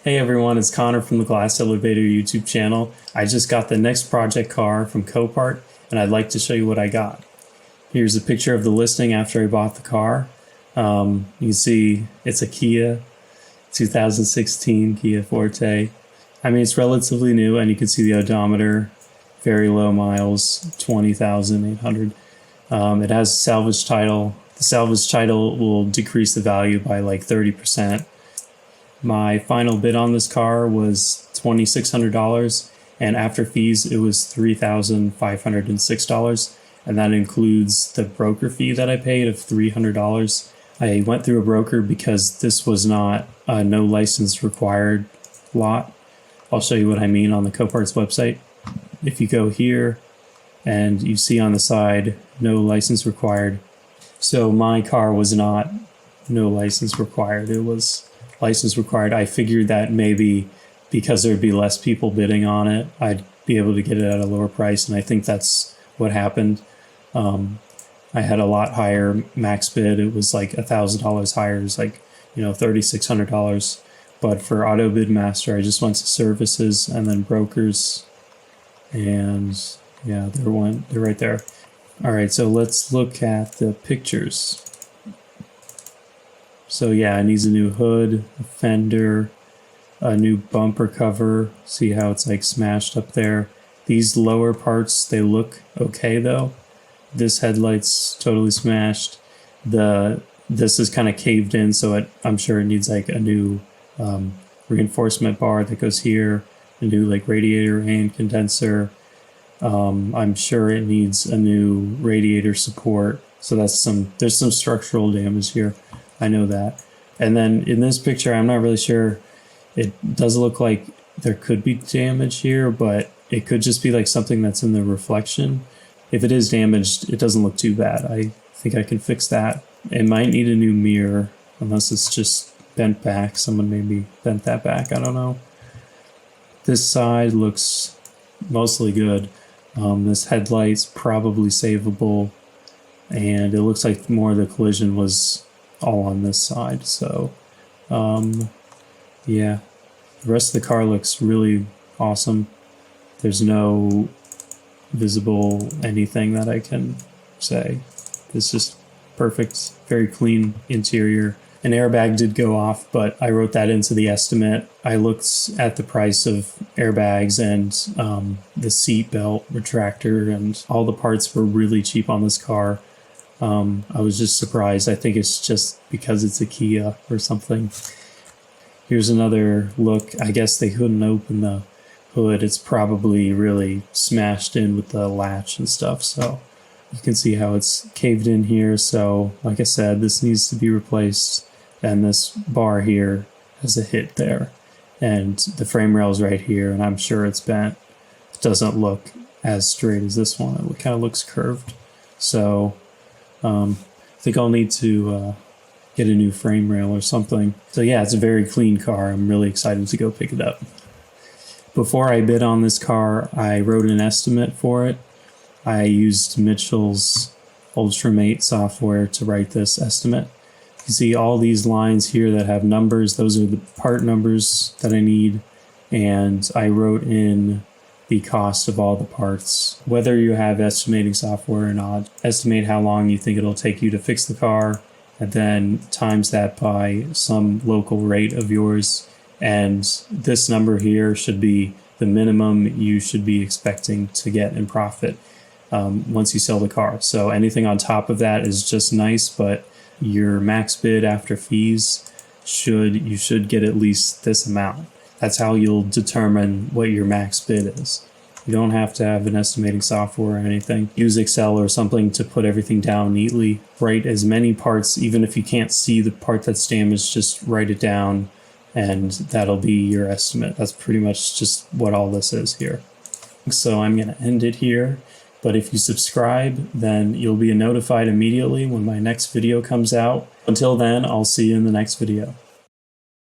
Hey everyone, it's Connor from the Glass Elevator YouTube channel. I just got the next project car from Copart and I'd like to show you what I got. Here's a picture of the listing after I bought the car. You can see it's a Kia 2016 Kia Forte. I mean, it's relatively new and you can see the odometer, very low miles, 20,800. It has salvage title. The salvage title will decrease the value by like 30%. My final bid on this car was $2,600, and after fees it was $3,506, and that includes the broker fee that I paid of $300. I went through a broker because this was not a no license required lot. I'll show you what I mean on the Copart's website. If you go here and you see on the side no license required, so my car was not no license required, it was license required. I figured that maybe because there'd be less people bidding on it, I'd be able to get it at a lower price, and I think that's what happened. I had a lot higher max bid. It was like $1,000 higher. It was like, $3,600. But for Auto Bid Master, I just went to services and then brokers, and yeah, they're right there. All right, so let's look at the pictures. So yeah, it needs a new hood, a fender, a new bumper cover. See how it's like smashed up there. These lower parts, they look okay though. This headlight's totally smashed. This is kind of caved in, so I'm sure it needs like a new reinforcement bar that goes here, a new like radiator and condenser. I'm sure it needs a new radiator support. So there's some structural damage here. I know that. And then in this picture, I'm not really sure. It does look like there could be damage here, but it could just be like something that's in the reflection. If it is damaged, it doesn't look too bad. I think I can fix that. It might need a new mirror, unless it's just bent back. Someone maybe bent that back. I don't know. This side looks mostly good. This headlight's probably savable, and it looks like more of the collision was all on this side. So yeah, the rest of the car looks really awesome. There's no visible anything that I can say. It's just perfect, very clean interior. An airbag did go off, but I wrote that into the estimate. I looked at the price of airbags and the seat belt retractor, and all the parts were really cheap on this car. I was just surprised. I think it's just because it's a Kia or something. Here's another look. I guess they couldn't open the hood. It's probably really smashed in with the latch and stuff. So you can see how it's caved in here. So like I said, this needs to be replaced. And this bar here has a hit there. And the frame rail's right here, and I'm sure it's bent. It doesn't look as straight as this one. It kind of looks curved. So I think I'll need to get a new frame rail or something. So yeah, it's a very clean car. I'm really excited to go pick it up. Before I bid on this car, I wrote an estimate for it. I used Mitchell's Ultramate software to write this estimate. You see all these lines here that have numbers. Those are the part numbers that I need. And I wrote in the cost of all the parts. Whether you have estimating software or not, estimate how long you think it'll take you to fix the car, and then times that by some local rate of yours. And this number here should be the minimum you should be expecting to get in profit once you sell the car. So anything on top of that is just nice, but your max bid after fees you should get at least this amount. That's how you'll determine what your max bid is. You don't have to have an estimating software or anything. Use Excel or something to put everything down neatly. Write as many parts, even if you can't see the part that's damaged, just write it down and that'll be your estimate. That's pretty much just what all this is here. So I'm gonna end it here. But if you subscribe, then you'll be notified immediately when my next video comes out. Until then, I'll see you in the next video.